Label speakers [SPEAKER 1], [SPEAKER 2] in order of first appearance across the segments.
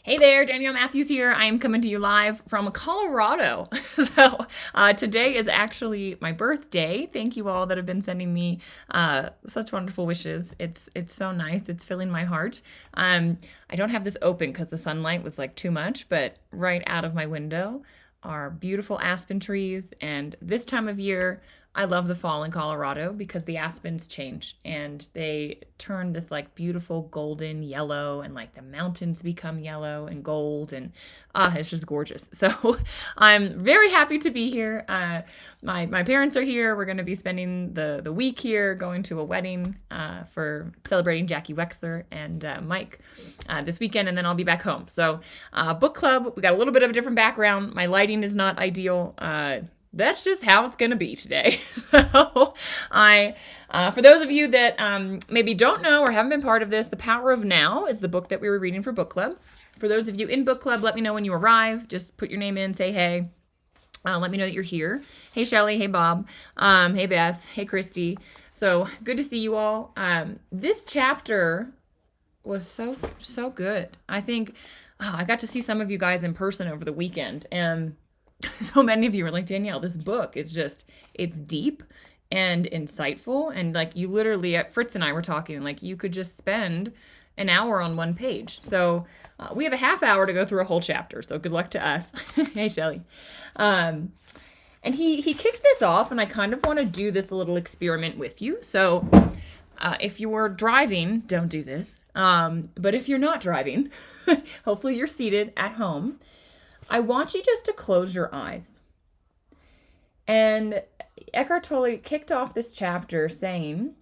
[SPEAKER 1] Hey there, Danielle Matthews here. I am coming to you live from Colorado. Today is actually my birthday. Thank you all that have been sending me such wonderful wishes. It's so nice. It's filling my heart. I don't have this open because the sunlight was like too much, but right out of my window are beautiful aspen trees. And this time of year, I love the fall in Colorado because the aspens change and they turn this like beautiful golden yellow, and like the mountains become yellow and gold, and it's just gorgeous. So I'm very happy to be here. My parents are here. We're going to be spending the week here, going to a wedding for celebrating Jackie Wexler and Mike this weekend, and then I'll be back home. So book club, we got a little bit of a different background. My lighting is not ideal. That's just how it's going to be today. So for those of you that maybe don't know or haven't been part of this, The Power of Now is the book that we were reading for book club. For those of you in book club, let me know when you arrive. Just put your name in, say hey. Let me know that you're here. Hey, Shelly. Hey, Bob. Hey, Beth. Hey, Christy. So good to see you all. This chapter was so good. I think I got to see some of you guys in person over the weekend, and so many of you are like, Danielle, this book is it's deep and insightful. And like you literally, Fritz and I were talking, like you could just spend an hour on one page. So we have a half hour to go through a whole chapter. So good luck to us. Hey, Shelly. And he kicked this off, and I kind of want to do this little experiment with you. So if you were driving, don't do this. But if you're not driving, hopefully you're seated at home. I want you just to close your eyes. And Eckhart Tolle kicked off this chapter saying,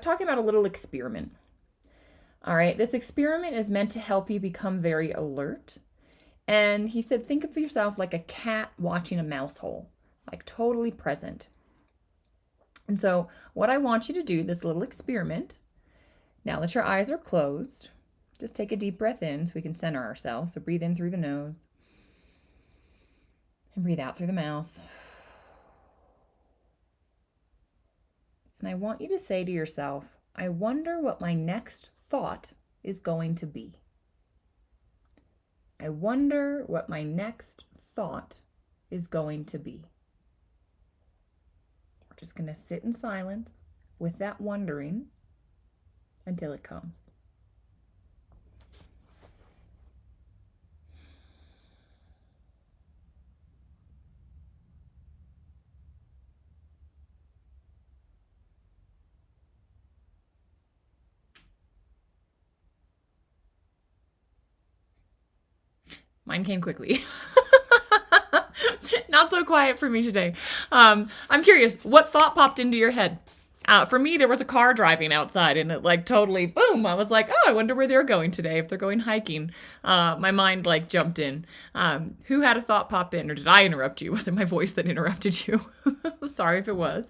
[SPEAKER 1] talking about a little experiment. All right, this experiment is meant to help you become very alert. And he said, think of yourself like a cat watching a mouse hole, like totally present. And so what I want you to do, this little experiment, now that your eyes are closed, just take a deep breath in so we can center ourselves. So breathe in through the nose. And breathe out through the mouth. And I want you to say to yourself, I wonder what my next thought is going to be. I wonder what my next thought is going to be. We're just going to sit in silence with that wondering until it comes. Mine came quickly. Not so quiet for me today. I'm curious, what thought popped into your head? For me, there was a car driving outside, and it like totally, boom, I was like, oh, I wonder where they're going today, if they're going hiking. My mind like jumped in. Who had a thought pop in, or did I interrupt you? Was it my voice that interrupted you? Sorry if it was.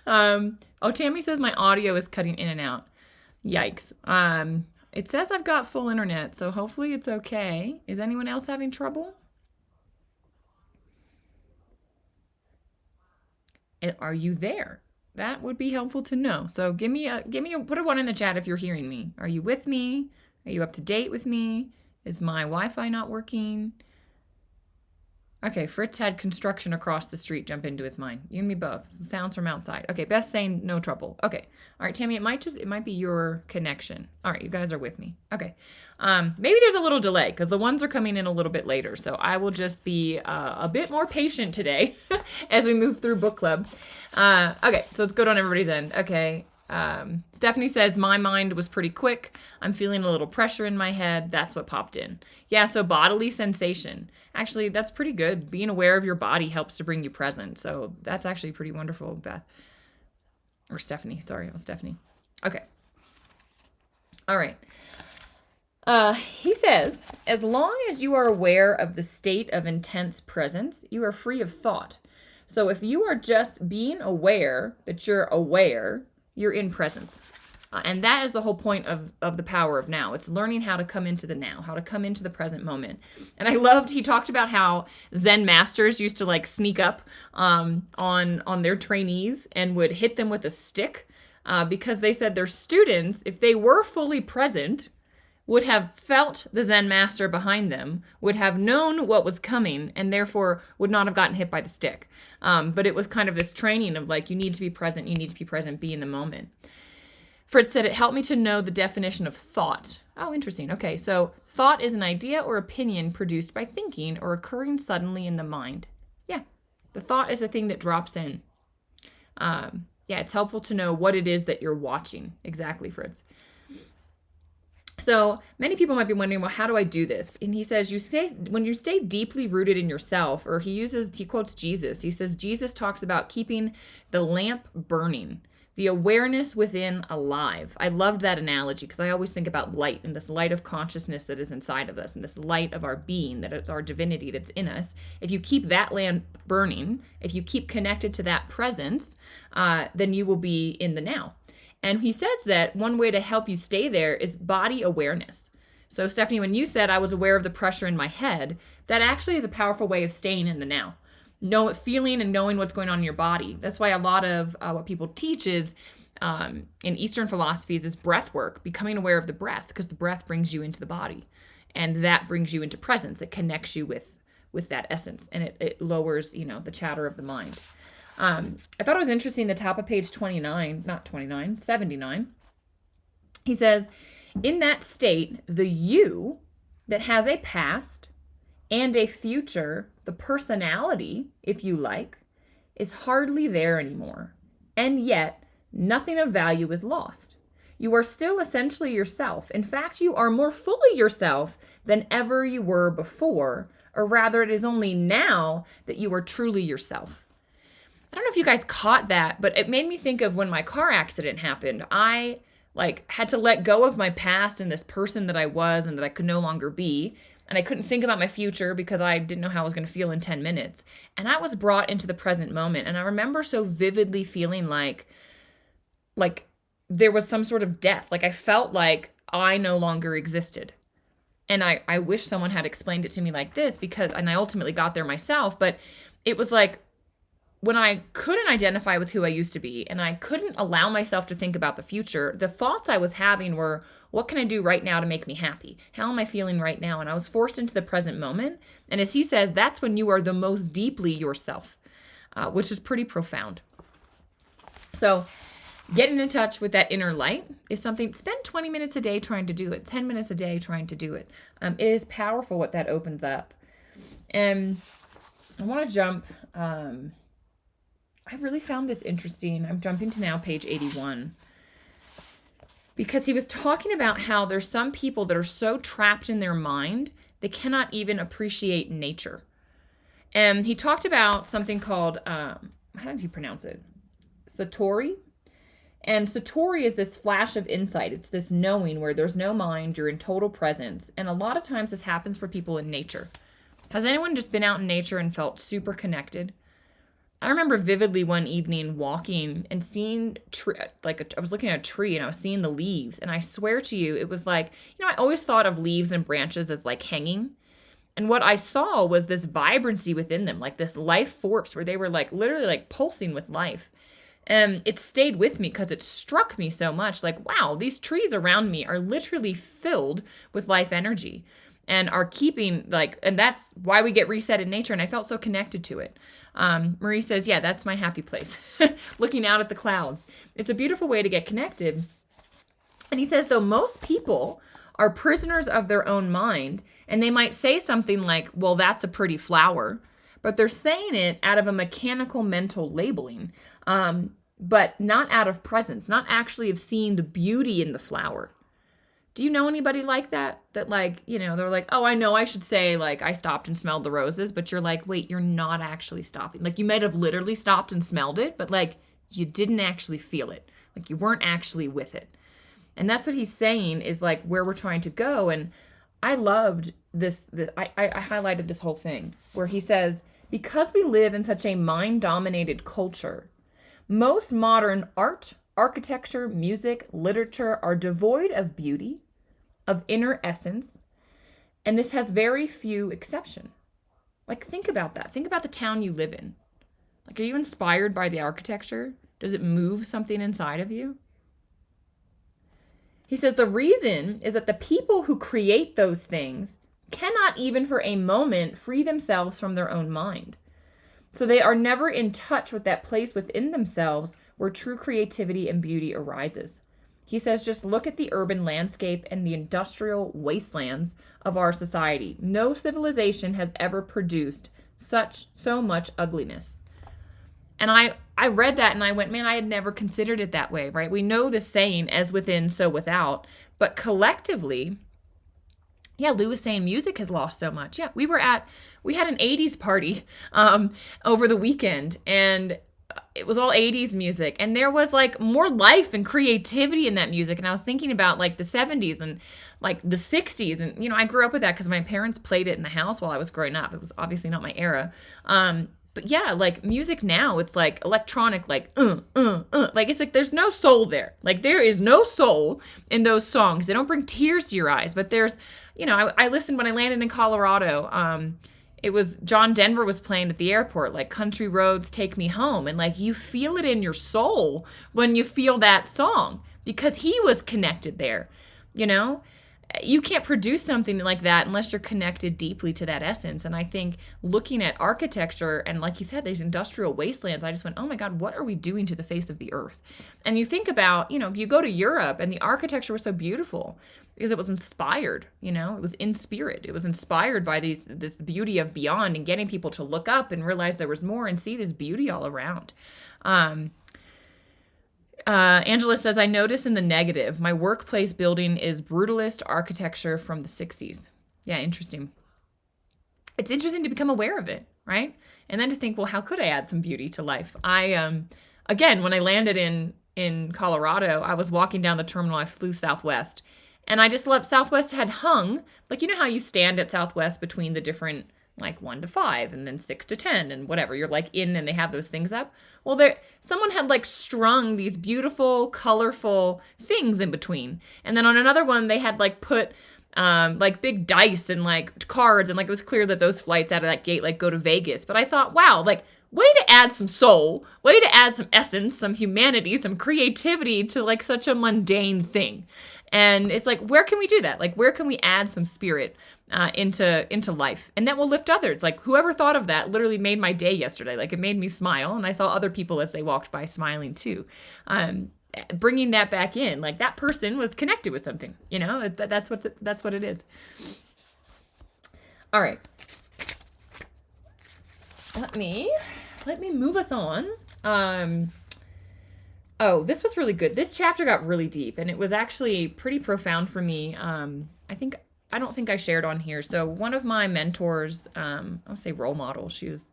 [SPEAKER 1] Tammy says my audio is cutting in and out. Yikes. It says I've got full internet, so hopefully it's okay. Is anyone else having trouble? Are you there? That would be helpful to know. So put a one in the chat if you're hearing me. Are you with me? Are you up to date with me? Is my Wi-Fi not working? Okay, Fritz had construction across the street jump into his mind. You and me both. Sounds from outside. Okay, Beth's saying no trouble. Okay. All right, Tammy, it might be your connection. All right, you guys are with me. Okay. Maybe there's a little delay because the ones are coming in a little bit later. So I will just be a bit more patient today as we move through book club. Okay, so it's good on everybody's end. Okay. Stephanie says, my mind was pretty quick. I'm feeling a little pressure in my head. That's what popped in. Yeah, so bodily sensation. Actually, that's pretty good. Being aware of your body helps to bring you present. So that's actually pretty wonderful, Beth. Or Stephanie. Sorry, it was Stephanie. Okay. All right. He says, as long as you are aware of the state of intense presence, you are free of thought. So if you are just being aware that you're aware, you're in presence. And that is the whole point of the power of now. It's learning how to come into the now, how to come into the present moment. And I loved, he talked about how Zen masters used to like sneak up on their trainees and would hit them with a stick because they said their students, if they were fully present, would have felt the Zen master behind them, would have known what was coming, and therefore would not have gotten hit by the stick. But it was kind of this training of like, you need to be present, be in the moment. Fritz said, it helped me to know the definition of thought. Oh, interesting. Okay, so thought is an idea or opinion produced by thinking or occurring suddenly in the mind. Yeah, the thought is a thing that drops in. Yeah, it's helpful to know what it is that you're watching. Exactly, Fritz. So many people might be wondering, well, how do I do this? And he says, when you stay deeply rooted in yourself, or he quotes Jesus. He says, Jesus talks about keeping the lamp burning, the awareness within alive. I loved that analogy because I always think about light and this light of consciousness that is inside of us and this light of our being, that it's our divinity that's in us. If you keep that lamp burning, if you keep connected to that presence, then you will be in the now. And he says that one way to help you stay there is body awareness. So Stephanie, when you said I was aware of the pressure in my head, that actually is a powerful way of staying in the now. Feeling and knowing what's going on in your body. That's why a lot of what people teach is in Eastern philosophies is breath work, becoming aware of the breath, because the breath brings you into the body. And that brings you into presence. It connects you with that essence. And it lowers, the chatter of the mind. I thought it was interesting, the top of page 79. He says, in that state, the you that has a past and a future, the personality, if you like, is hardly there anymore. And yet, nothing of value is lost. You are still essentially yourself. In fact, you are more fully yourself than ever you were before, or rather, it is only now that you are truly yourself. I don't know if you guys caught that, but it made me think of when my car accident happened. I had to let go of my past and this person that I was and that I could no longer be. And I couldn't think about my future because I didn't know how I was going to feel in 10 minutes. And I was brought into the present moment. And I remember so vividly feeling like there was some sort of death. Like I felt like I no longer existed. And I wish someone had explained it to me like this and I ultimately got there myself. But it was like, when I couldn't identify with who I used to be and I couldn't allow myself to think about the future, the thoughts I was having were, what can I do right now to make me happy? How am I feeling right now? And I was forced into the present moment. And as he says, that's when you are the most deeply yourself, which is pretty profound. So getting in touch with that inner light is something, spend 20 minutes a day trying to do it, 10 minutes a day trying to do it. It is powerful what that opens up. And I want to jump... I really found this interesting. I'm jumping to now page 81. Because he was talking about how there's some people that are so trapped in their mind, they cannot even appreciate nature. And he talked about something called, how did he pronounce it? Satori. And Satori is this flash of insight. It's this knowing where there's no mind, you're in total presence. And a lot of times this happens for people in nature. Has anyone just been out in nature and felt super connected? I remember vividly one evening walking and seeing, I was looking at a tree and I was seeing the leaves. And I swear to you, it was like, I always thought of leaves and branches as like hanging. And what I saw was this vibrancy within them, like this life force where they were like literally like pulsing with life. And it stayed with me because it struck me so much. Like, wow, these trees around me are literally filled with life energy and are keeping and that's why we get reset in nature. And I felt so connected to it. Marie says, yeah, that's my happy place. Looking out at the clouds. It's a beautiful way to get connected. And he says, though, most people are prisoners of their own mind, and they might say something like, well, that's a pretty flower, but they're saying it out of a mechanical mental labeling, but not out of presence, not actually of seeing the beauty in the flower. Do you know anybody like that? That they're like, oh, I know I should say I stopped and smelled the roses, but you're like, wait, you're not actually stopping. You might have literally stopped and smelled it, but you didn't actually feel it. You weren't actually with it. And that's what he's saying is where we're trying to go. And I loved this. I highlighted this whole thing where he says, because we live in such a mind-dominated culture, most modern art, architecture, music, literature are devoid of beauty, of inner essence, and this has very few exception. Think about that. Think about the town you live in. Are you inspired by the architecture? Does it move something inside of you? He says the reason is that the people who create those things cannot even for a moment free themselves from their own mind. So they are never in touch with that place within themselves where true creativity and beauty arises. He says, just look at the urban landscape and the industrial wastelands of our society. No civilization has ever produced so much ugliness. And I read that and I went, man, I had never considered it that way, right? We know the saying, as within, so without. But collectively, yeah, Lou was saying music has lost so much. Yeah, we had an 80s party over the weekend, and it was all 80s music, and there was like more life and creativity in that music. And I was thinking about like the 70s and like the 60s, and I grew up with that because my parents played it in the house while I was growing up. It was obviously not my era. But yeah, like music now, it's like electronic, like like it's like there's no soul there. Like there is no soul in those songs. They don't bring tears to your eyes, but there's, I listened when I landed in Colorado. It was John Denver was playing at the airport, like Country Roads Take Me Home. And like you feel it in your soul when you feel that song because he was connected there, You can't produce something like that unless you're connected deeply to that essence. And I think looking at architecture and like you said, these industrial wastelands, I just went, oh my God, what are we doing to the face of the earth? And you think about, you go to Europe and the architecture was so beautiful because it was inspired, it was in spirit. It was inspired by this beauty of beyond and getting people to look up and realize there was more and see this beauty all around. Angela says, I notice in the negative, my workplace building is brutalist architecture from the 60s. Yeah, interesting. It's interesting to become aware of it, right? And then to think, well, how could I add some beauty to life? Again, when I landed in Colorado, I was walking down the terminal. I flew Southwest. And I just loved Southwest had hung, like, how you stand at Southwest between the different, like 1 to 5 and then 6 to 10 and whatever. You're like in and they have those things up. Well, someone had like strung these beautiful, colorful things in between. And then on another one, they had like put like big dice and like cards. And like it was clear that those flights out of that gate like go to Vegas. But I thought, wow, like way to add some soul, way to add some essence, some humanity, some creativity to like such a mundane thing. And it's like, where can we do that? Like, where can we add some spirit into life? And that will lift others. Like, whoever thought of that literally made my day yesterday. Like, it made me smile. And I saw other people as they walked by smiling too. Bringing that back in, like that person was connected with something, that's what it is. All right. Let me move us on. Oh, this was really good. This chapter got really deep, and it was actually pretty profound for me. I don't think I shared on here. So one of my mentors, I'll say role model, she was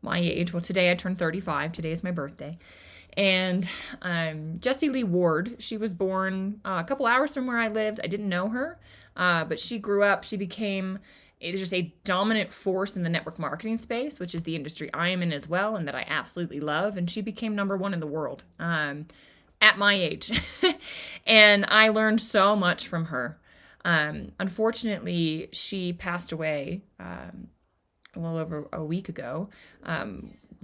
[SPEAKER 1] my age. Well, today I turned 35. Today is my birthday. And Jessie Lee Ward, she was born a couple hours from where I lived. I didn't know her, but she grew up. She became just a dominant force in the network marketing space, which is the industry I am in as well, and that I absolutely love. And she became number 1 in the world at my age. And I learned so much from her. Unfortunately, she passed away a little over a week ago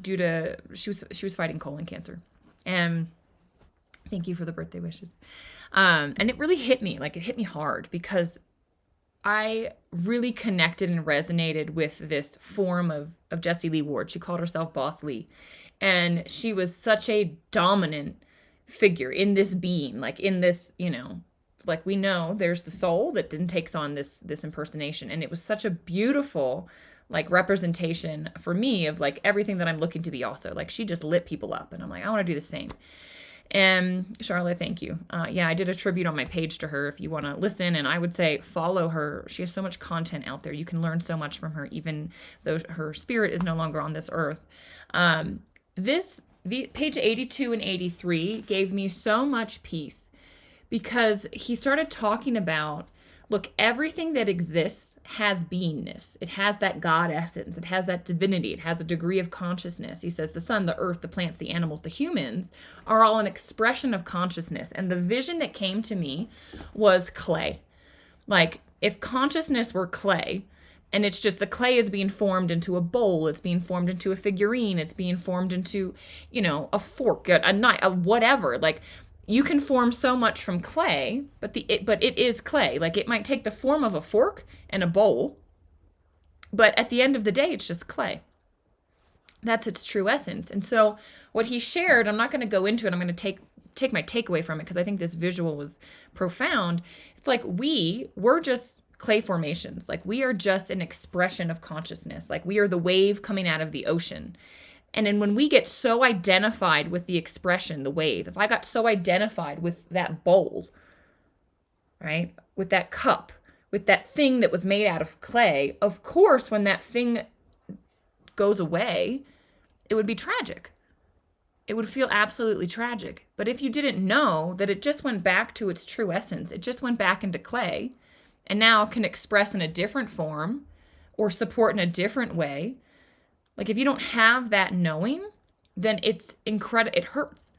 [SPEAKER 1] due to she was fighting colon cancer. And thank you for the birthday wishes. And it really hit me, like it hit me hard because I really connected and resonated with this form of Jessie Lee Ward. She called herself Boss Lee. And she was such a dominant figure in this being, like in this, like we know there's the soul that then takes on this impersonation. And it was such a beautiful like representation for me of like everything that I'm looking to be also. Like she just lit people up and I'm like, I want to do the same. And Charlotte, thank you. Yeah, I did a tribute on my page to her if you want to listen. And I would say follow her. She has so much content out there. You can learn so much from her, even though her spirit is no longer on this earth. The page 82 and 83 gave me so much peace because he started talking about, look, everything that exists has beingness. It has that God essence. It has that divinity. It has a degree of consciousness. He says the sun, the earth, the plants, the animals, the humans are all an expression of consciousness. And the vision that came to me was clay. Like if consciousness were clay, and it's just the clay is being formed into a bowl, it's being formed into a figurine, it's being formed into, a fork, a knife, a whatever. Like you can form so much from clay, but it is clay. Like, it might take the form of a fork and a bowl, but at the end of the day, it's just clay. That's its true essence. And so what he shared, I'm not going to go into it. I'm going to take my takeaway from it because I think this visual was profound. It's like we're just clay formations. Like, we are just an expression of consciousness. Like, we are the wave coming out of the ocean. And then when we get so identified with the expression, the wave, if I got so identified with that bowl, right, with that cup, with that thing that was made out of clay, of course, when that thing goes away, it would be tragic. It would feel absolutely tragic. But if you didn't know that it just went back to its true essence, it just went back into clay, and now can express in a different form or support in a different way. Like, if you don't have that knowing, then it's incredible. It hurts.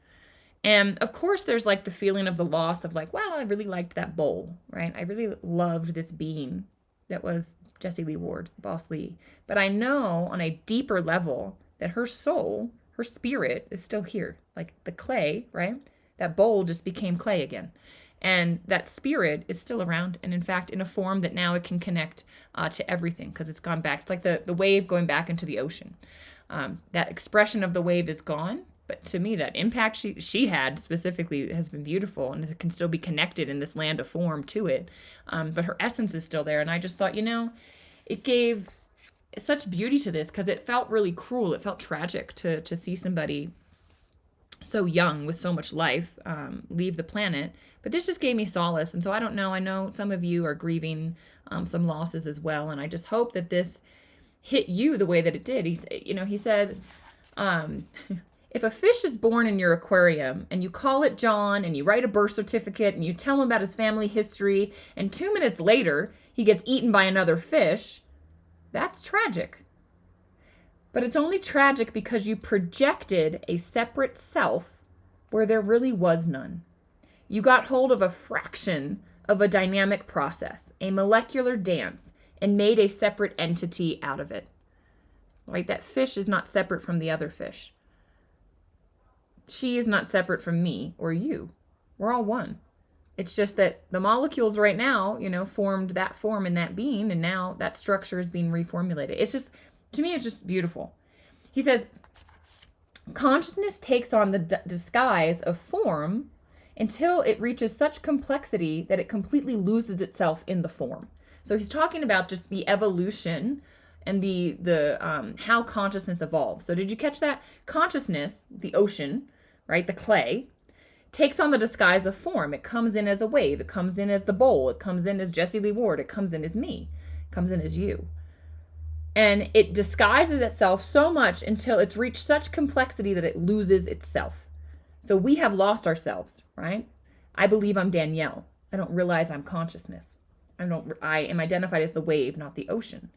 [SPEAKER 1] And of course, there's like the feeling of the loss of like, wow, I really liked that bowl, right? I really loved this being that was Jessie Lee Ward, Boss Lee. But I know on a deeper level that her soul, her spirit is still here. Like the clay, right? That bowl just became clay again. And that spirit is still around. And in fact, in a form that now it can connect to everything because it's gone back. It's like the wave going back into the ocean. That expression of the wave is gone. But to me, that impact she had specifically has been beautiful, and it can still be connected in this land of form to it. But her essence is still there. And I just thought, it gave such beauty to this because it felt really cruel. It felt tragic to see somebody so young with so much life leave the planet. But this just gave me solace. And so I don't know. I know some of you are grieving some losses as well. And I just hope that this hit you the way that it did. He said, if a fish is born in your aquarium and you call it John and you write a birth certificate and you tell him about his family history and 2 minutes later he gets eaten by another fish, that's tragic. But it's only tragic because you projected a separate self where there really was none. You got hold of a fraction of a dynamic process, a molecular dance, and made a separate entity out of it. Right? That fish is not separate from the other fish. She is not separate from me or you. We're all one. It's just that the molecules right now, formed that form in that being, and now that structure is being reformulated. It's just, to me, it's just beautiful. He says, consciousness takes on the disguise of form until it reaches such complexity that it completely loses itself in the form. So he's talking about just the evolution and the how consciousness evolves. So did you catch that? Consciousness, the ocean, right, the clay, takes on the disguise of form. It comes in as a wave. It comes in as the bowl. It comes in as Jessie Lee Ward. It comes in as me. It comes in as you. And it disguises itself so much until it's reached such complexity that it loses itself. So we have lost ourselves, right? I believe I'm Danielle. I don't realize I'm consciousness. I am identified as the wave, not the ocean.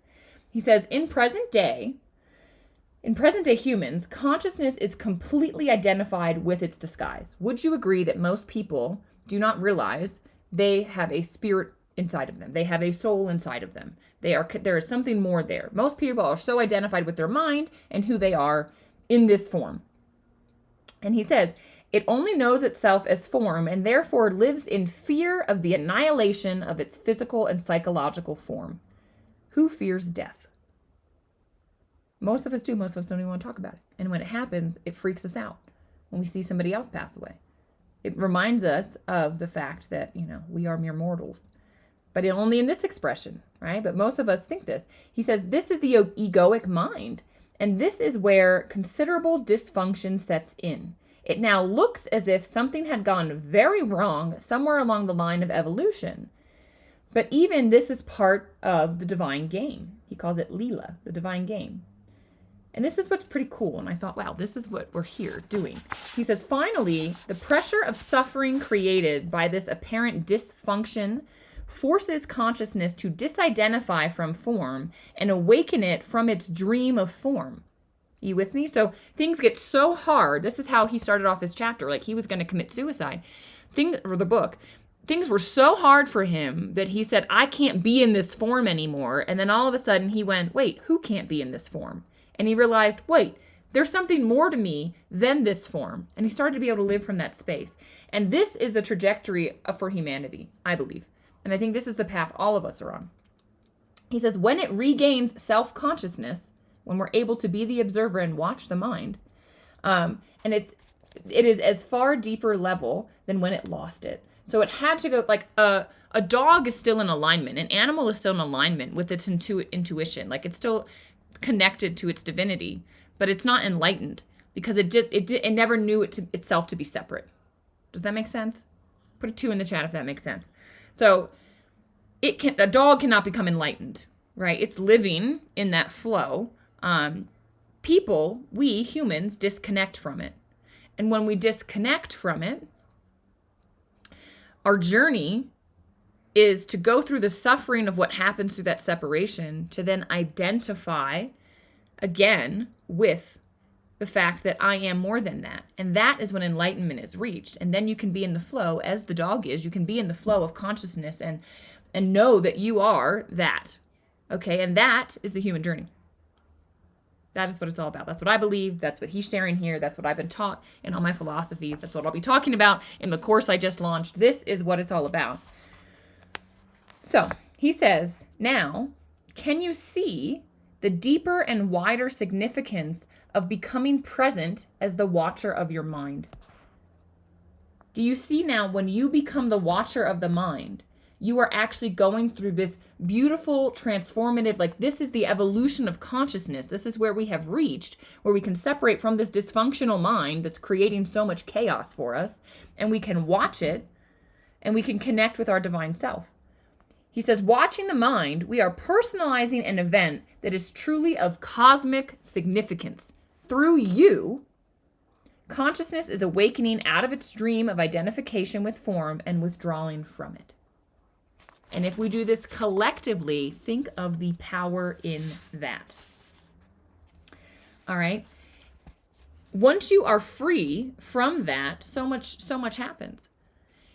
[SPEAKER 1] He says, in present day humans, consciousness is completely identified with its disguise. Would you agree that most people do not realize they have a spirit inside of them? They have a soul inside of them. There is something more there. Most people are so identified with their mind and who they are in this form. And he says, it only knows itself as form and therefore lives in fear of the annihilation of its physical and psychological form. Who fears death? Most of us do. Most of us don't even want to talk about it. And when it happens, it freaks us out when we see somebody else pass away. It reminds us of the fact that, we are mere mortals. But only in this expression, right? But most of us think this. He says, this is the egoic mind. And this is where considerable dysfunction sets in. It now looks as if something had gone very wrong somewhere along the line of evolution. But even this is part of the divine game. He calls it Leela, the divine game. And this is what's pretty cool. And I thought, wow, this is what we're here doing. He says, finally, the pressure of suffering created by this apparent dysfunction forces consciousness to disidentify from form and awaken it from its dream of form. You with me? So things get so hard. This is how he started off his chapter. Like he was going to commit suicide. The book. Things were so hard for him that he said, I can't be in this form anymore. And then all of a sudden he went, wait, who can't be in this form? And he realized, wait, there's something more to me than this form. And he started to be able to live from that space. And this is the trajectory for humanity, I believe. And I think this is the path all of us are on. He says, when it regains self-consciousness, when we're able to be the observer and watch the mind, and it is as far deeper level than when it lost it. So it had to go, like a dog is still in alignment. An animal is still in alignment with its intuition. Like it's still connected to its divinity, but it's not enlightened because it never knew itself to be separate. Does that make sense? Put a 2 in the chat if that makes sense. So a dog cannot become enlightened, right? It's living in that flow. People, we humans, disconnect from it. And when we disconnect from it, our journey is to go through the suffering of what happens through that separation to then identify again with the fact that I am more than that. And that is when enlightenment is reached. And then you can be in the flow, as the dog is, you can be in the flow of consciousness and know that you are that. Okay, and that is the human journey. That is what it's all about. That's what I believe. That's what he's sharing here. That's what I've been taught in all my philosophies. That's what I'll be talking about in the course I just launched. This is what it's all about. So he says, now, can you see the deeper and wider significance of becoming present as the watcher of your mind? Do you see now when you become the watcher of the mind, you are actually going through this beautiful, transformative, like this is the evolution of consciousness. This is where we have reached, where we can separate from this dysfunctional mind that's creating so much chaos for us, and we can watch it, and we can connect with our divine self. He says, watching the mind, we are personalizing an event that is truly of cosmic significance. Through you, consciousness is awakening out of its dream of identification with form and withdrawing from it. And if we do this collectively, think of the power in that. All right. Once you are free from that, so much happens.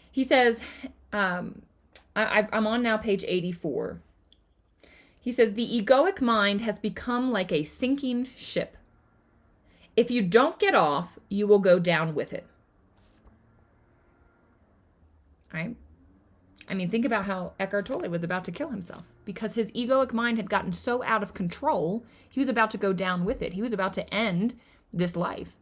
[SPEAKER 1] He says, I'm on now page 84. He says, the egoic mind has become like a sinking ship. If you don't get off, you will go down with it. All right. I mean, think about how Eckhart Tolle was about to kill himself because his egoic mind had gotten so out of control, he was about to go down with it. He was about to end this life.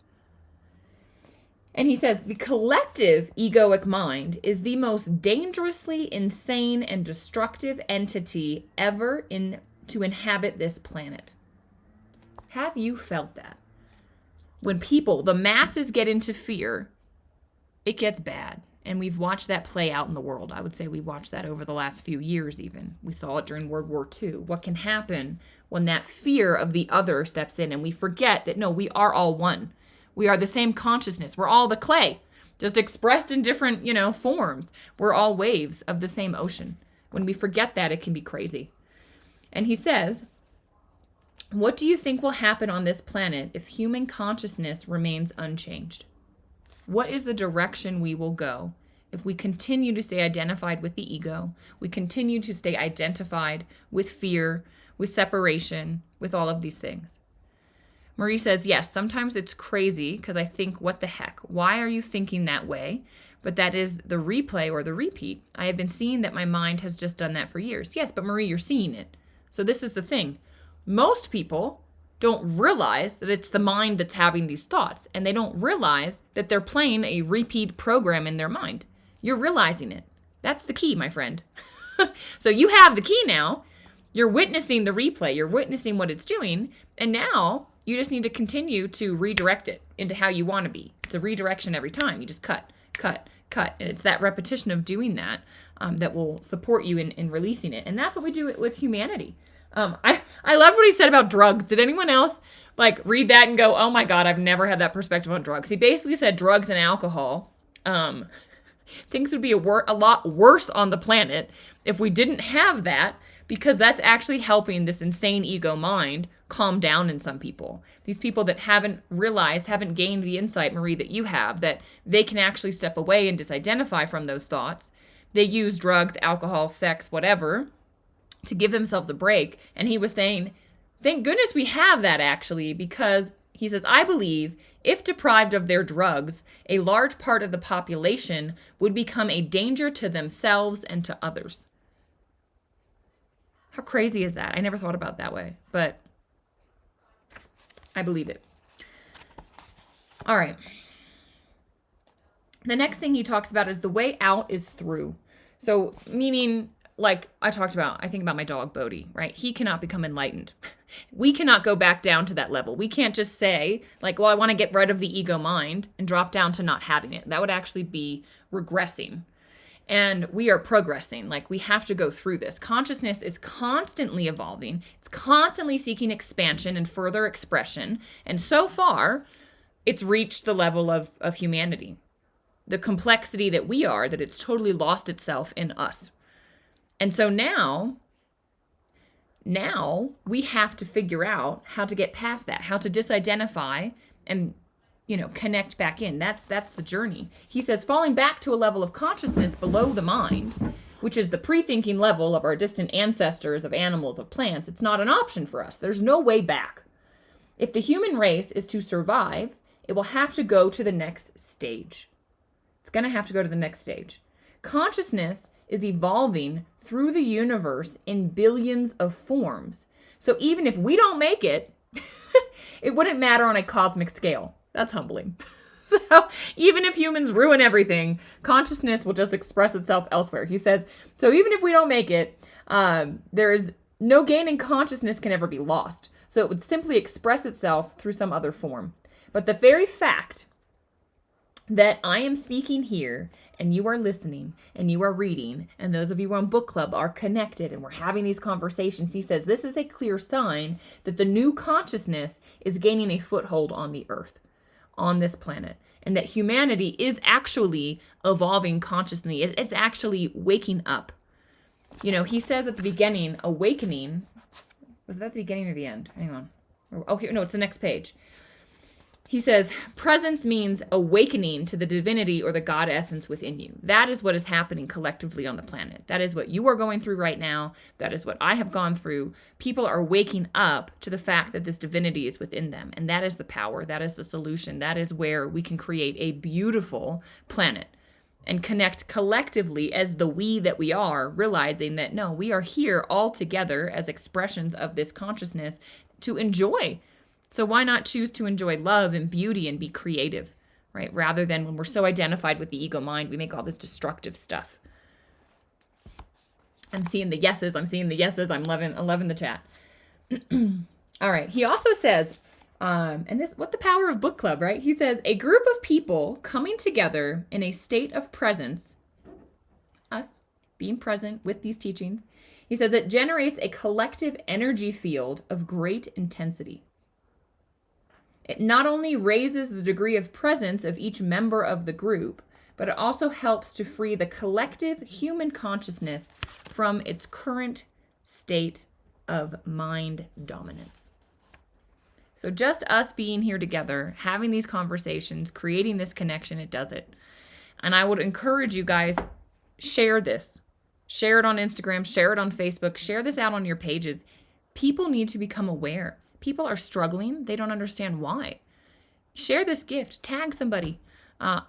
[SPEAKER 1] And he says, the collective egoic mind is the most dangerously insane and destructive entity ever to inhabit this planet. Have you felt that? When the masses get into fear, it gets bad. And we've watched that play out in the world. I would say we watched that over the last few years even. We saw it during World War II. What can happen when that fear of the other steps in and we forget that, no, we are all one. We are the same consciousness. We're all the clay, just expressed in different, forms. We're all waves of the same ocean. When we forget that, it can be crazy. And he says, what do you think will happen on this planet if human consciousness remains unchanged? What is the direction we will go if we continue to stay identified with the ego, we continue to stay identified with fear, with separation, with all of these things? Marie says, yes, sometimes it's crazy because I think, what the heck? Why are you thinking that way? But that is the replay or the repeat. I have been seeing that my mind has just done that for years. Yes, but Marie, you're seeing it. So this is the thing. Most people don't realize that it's the mind that's having these thoughts, and they don't realize that they're playing a repeat program in their mind. You're realizing it. That's the key, my friend. So you have the key now. You're witnessing the replay. You're witnessing what it's doing, and now you just need to continue to redirect it into how you want to be. It's a redirection every time. You just cut, and it's that repetition of doing that that will support you in releasing it, and that's what we do with humanity. I love what he said about drugs. Did anyone else read that and go, oh my God, I've never had that perspective on drugs? He basically said drugs and alcohol. Things would be a lot worse on the planet if we didn't have that, because that's actually helping this insane ego mind calm down in some people. These people that haven't gained the insight, Marie, that you have, that they can actually step away and disidentify from those thoughts. They use drugs, alcohol, sex, whatever, to give themselves a break. And he was saying, thank goodness we have that, actually, because He says, I believe if deprived of their drugs, a large part of the population would become a danger to themselves and to others. How crazy is that? I never thought about it that way, but I believe it. All right. The next thing he talks about is the way out is through. So meaning, like I talked about, I think about my dog Bodhi, right? He cannot become enlightened. We cannot go back down to that level. We can't just say like, well, I want to get rid of the ego mind and drop down to not having it. That would actually be regressing. And we are progressing. Like we have to go through this. Consciousness is constantly evolving. It's constantly seeking expansion and further expression. And so far, it's reached the level of humanity. The complexity that we are, that it's totally lost itself in us. And so now we have to figure out how to get past that, how to disidentify and connect back in. That's the journey. He says falling back to a level of consciousness below the mind, which is the pre-thinking level of our distant ancestors, of animals, of plants, it's not an option for us. There's no way back. If the human race is to survive, it will have to go to the next stage. It's going to have to go to the next stage. Consciousness is evolving through the universe in billions of forms. So even if we don't make it, it wouldn't matter on a cosmic scale. That's humbling. So even if humans ruin everything, consciousness will just express itself elsewhere. He says, so even if we don't make it, there is no gain in consciousness can ever be lost. So it would simply express itself through some other form. But the very fact that I am speaking here and you are listening and you are reading and those of you on book club are connected and we're having these conversations, he says this is a clear sign that the new consciousness is gaining a foothold on the earth, on this planet, and that humanity is actually evolving consciously. It's actually waking up. He says at the beginning, awakening. Was it at the beginning or the end? Hang on. Oh, here. No, it's the next page. He says, presence means awakening to the divinity or the God essence within you. That is what is happening collectively on the planet. That is what you are going through right now. That is what I have gone through. People are waking up to the fact that this divinity is within them. And that is the power. That is the solution. That is where we can create a beautiful planet and connect collectively as the we that we are, realizing that, no, we are here all together as expressions of this consciousness to enjoy. So why not choose to enjoy love and beauty and be creative, right? Rather than when we're so identified with the ego mind, we make all this destructive stuff. I'm seeing the yeses. I'm loving the chat. All right. He also says, what the power of book club, right? He says, a group of people coming together in a state of presence, us being present with these teachings. He says it generates a collective energy field of great intensity. It not only raises the degree of presence of each member of the group, but it also helps to free the collective human consciousness from its current state of mind dominance. So just us being here together, having these conversations, creating this connection, it does it. And I would encourage you guys, share this. Share it on Instagram, share it on Facebook, share this out on your pages. People need to become aware. People are struggling. They don't understand why. Share this gift. Tag somebody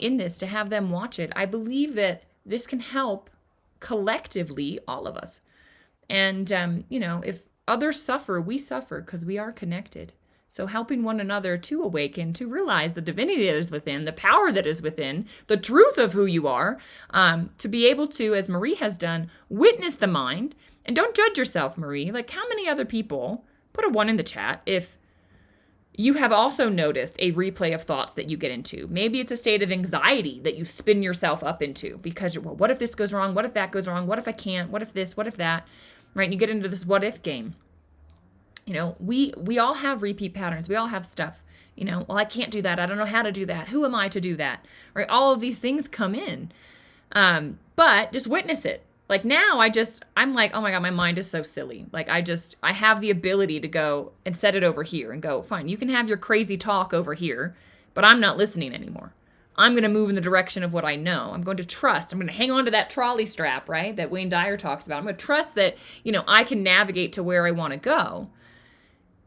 [SPEAKER 1] in this to have them watch it. I believe that this can help collectively all of us. And, if others suffer, we suffer because we are connected. So helping one another to awaken, to realize the divinity that is within, the power that is within, the truth of who you are, to be able to, as Marie has done, witness the mind. And don't judge yourself, Marie. Like how many other people... Put a 1 in the chat if you have also noticed a replay of thoughts that you get into. Maybe it's a state of anxiety that you spin yourself up into because, well, what if this goes wrong? What if that goes wrong? What if I can't? What if this? What if that? Right? And you get into this what if game. We all have repeat patterns. We all have stuff. Well, I can't do that. I don't know how to do that. Who am I to do that? Right? All of these things come in. But just witness it. Like now I'm like, oh my God, my mind is so silly. Like I have the ability to go and set it over here and go, fine, you can have your crazy talk over here, but I'm not listening anymore. I'm going to move in the direction of what I know. I'm going to trust. I'm going to hang on to that trolley strap, right? That Wayne Dyer talks about. I'm going to trust that, I can navigate to where I want to go.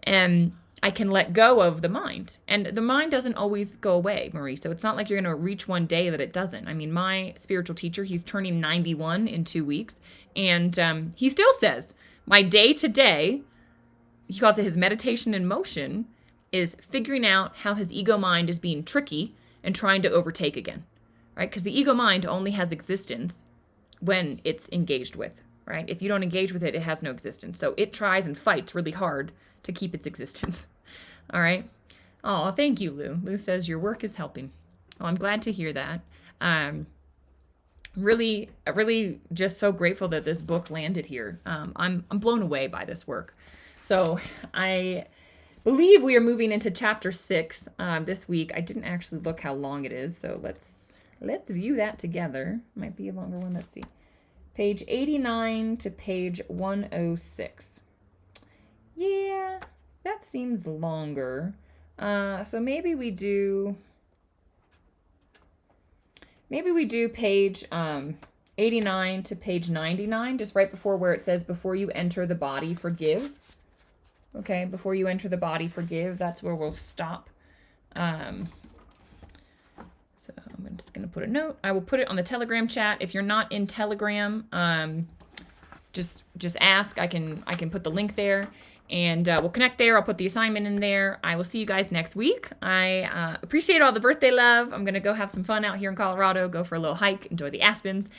[SPEAKER 1] And I can let go of the mind. And the mind doesn't always go away, Marie. So it's not like you're going to reach one day that it doesn't. I mean, my spiritual teacher, he's turning 91 in 2 weeks. And he still says, my day to day, he calls it his meditation in motion, is figuring out how his ego mind is being tricky and trying to overtake again, right? Because the ego mind only has existence when it's engaged with, right? If you don't engage with it, it has no existence. So it tries and fights really hard to keep its existence. All right. Oh, thank you, Lou. Lou says your work is helping. Well, I'm glad to hear that. Really just so grateful that this book landed here. I'm blown away by this work. So I believe we are moving into chapter 6 this week. I didn't actually look how long it is, so let's view that together. Might be a longer one. Let's see. Page 89 to page 106. Yeah, that seems longer. So maybe we do page 89 to page 99, just right before where it says, before you enter the body, forgive. Okay, before you enter the body, forgive. That's where we'll stop. So I'm just going to put a note. I will put it on the Telegram chat. If you're not in Telegram, just ask. I can put the link there, and we'll connect there. I'll put the assignment in there. I will see you guys next week. I appreciate all the birthday love. I'm going to go have some fun out here in Colorado, go for a little hike, enjoy the aspens,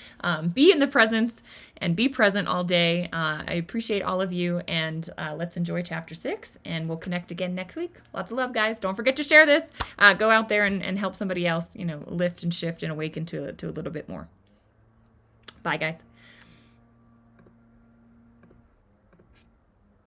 [SPEAKER 1] be in the presence, and be present all day. I appreciate all of you, and let's enjoy chapter 6, and we'll connect again next week. Lots of love, guys. Don't forget to share this. Go out there and help somebody else, lift and shift and awaken to a little bit more. Bye, guys.